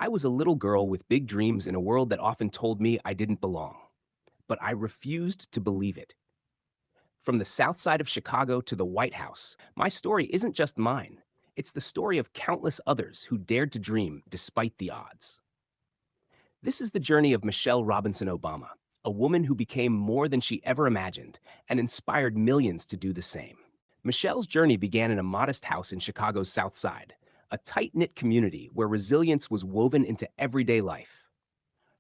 I was a little girl with big dreams in a world that often told me I didn't belong, but I refused to believe it. From the south side of Chicago to the White House, my story isn't just mine. It's the story of countless others who dared to dream despite the odds. This is the journey of Michelle Robinson Obama, a woman who became more than she ever imagined and inspired millions to do the same. Michelle's journey began in a modest house in Chicago's South Side, a tight knit community where resilience was woven into everyday life.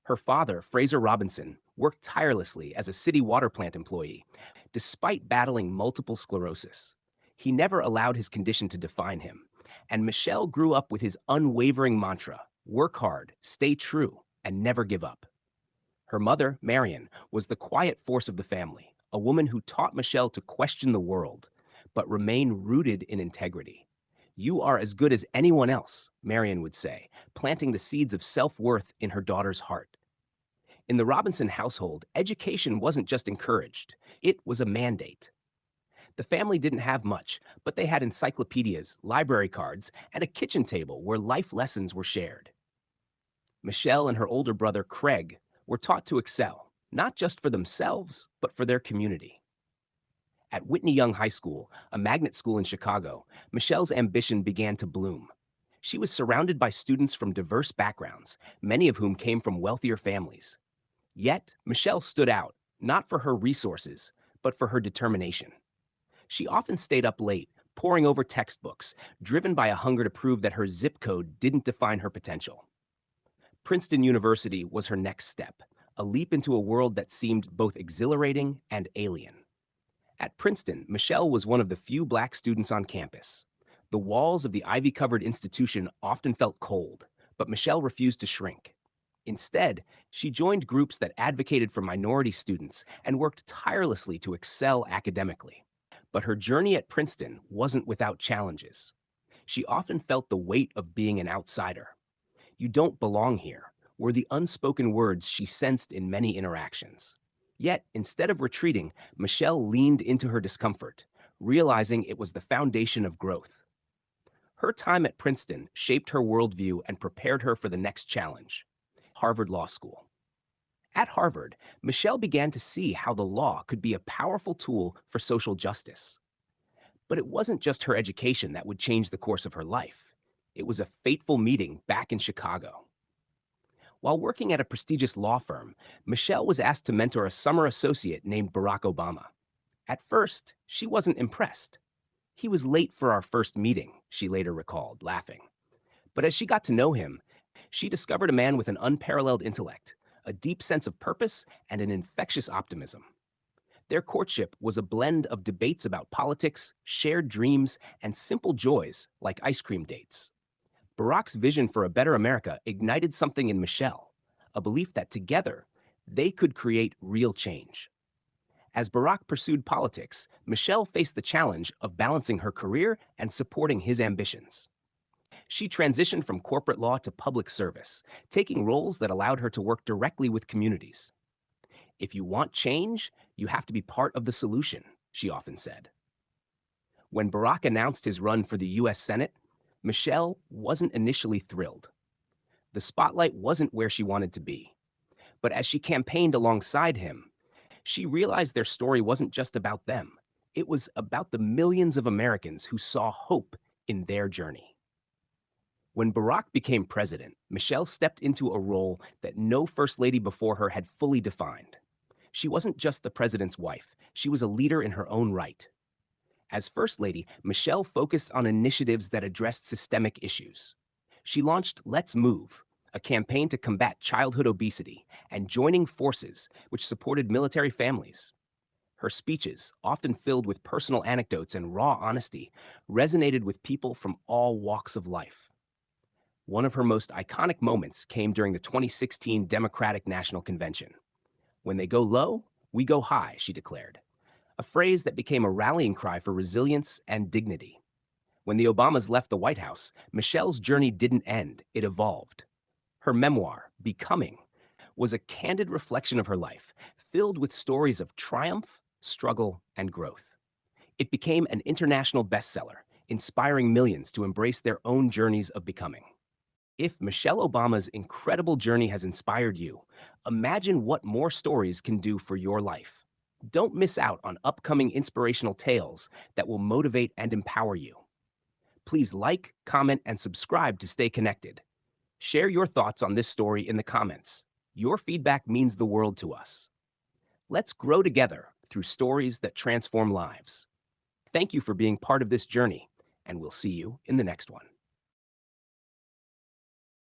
Her father, Fraser Robinson, worked tirelessly as a city water plant employee, despite battling multiple sclerosis. He never allowed his condition to define him, and Michelle grew up with his unwavering mantra: work hard, stay true, and never give up. Her mother, Marion, was the quiet force of the family, a woman who taught Michelle to question the world, but remain rooted in integrity. You are as good as anyone else, Marion would say, planting the seeds of self worth in her daughter's heart. In the Robinson household, education wasn't just encouraged, it was a mandate. The family didn't have much, but they had encyclopedias, library cards, and a kitchen table where life lessons were shared. Michelle and her older brother, Craig, were taught to excel, not just for themselves, but for their community. At Whitney Young High School, a magnet school in Chicago, Michelle's ambition began to bloom. She was surrounded by students from diverse backgrounds, many of whom came from wealthier families. Yet, Michelle stood out, not for her resources, but for her determination. She often stayed up late, poring over textbooks, driven by a hunger to prove that her zip code didn't define her potential. Princeton University was her next step, a leap into a world that seemed both exhilarating and alien. At Princeton, Michelle was one of the few black students on campus. The walls of the ivy-covered institution often felt cold, but Michelle refused to shrink. Instead, she joined groups that advocated for minority students and worked tirelessly to excel academically. But her journey at Princeton wasn't without challenges. She often felt the weight of being an outsider. "You don't belong here," were the unspoken words she sensed in many interactions. Yet, instead of retreating, Michelle leaned into her discomfort, realizing it was the foundation of growth. Her time at Princeton shaped her worldview and prepared her for the next challenge: Harvard Law School. At Harvard, Michelle began to see how the law could be a powerful tool for social justice. But it wasn't just her education that would change the course of her life. It was a fateful meeting back in Chicago. While working at a prestigious law firm, Michelle was asked to mentor a summer associate named Barack Obama. At first, she wasn't impressed. "He was late for our first meeting," she later recalled, laughing. But as she got to know him, she discovered a man with an unparalleled intellect, a deep sense of purpose, and an infectious optimism. Their courtship was a blend of debates about politics, shared dreams, and simple joys like ice cream dates. Barack's vision for a better America ignited something in Michelle, a belief that together, they could create real change. As Barack pursued politics, Michelle faced the challenge of balancing her career and supporting his ambitions. She transitioned from corporate law to public service, taking roles that allowed her to work directly with communities. "If you want change, you have to be part of the solution," she often said. When Barack announced his run for the U.S. Senate, Michelle wasn't initially thrilled. The spotlight wasn't where she wanted to be. But as she campaigned alongside him, she realized their story wasn't just about them. It was about the millions of Americans who saw hope in their journey. When Barack became president, Michelle stepped into a role that no first lady before her had fully defined. She wasn't just the president's wife, she was a leader in her own right. As First Lady, Michelle focused on initiatives that addressed systemic issues. She launched Let's Move, a campaign to combat childhood obesity, and Joining Forces, which supported military families. Her speeches, often filled with personal anecdotes and raw honesty, resonated with people from all walks of life. One of her most iconic moments came during the 2016 Democratic National Convention. "When they go low, we go high," she declared, a phrase that became a rallying cry for resilience and dignity. When the Obamas left the White House, Michelle's journey didn't end, it evolved. Her memoir, Becoming, was a candid reflection of her life, filled with stories of triumph, struggle, and growth. It became an international bestseller, inspiring millions to embrace their own journeys of becoming. If Michelle Obama's incredible journey has inspired you, imagine what more stories can do for your life. Don't miss out on upcoming inspirational tales that will motivate and empower you. Please like, comment, and subscribe to stay connected. Share your thoughts on this story in the comments. Your feedback means the world to us. Let's grow together through stories that transform lives. Thank you for being part of this journey, and we'll see you in the next one.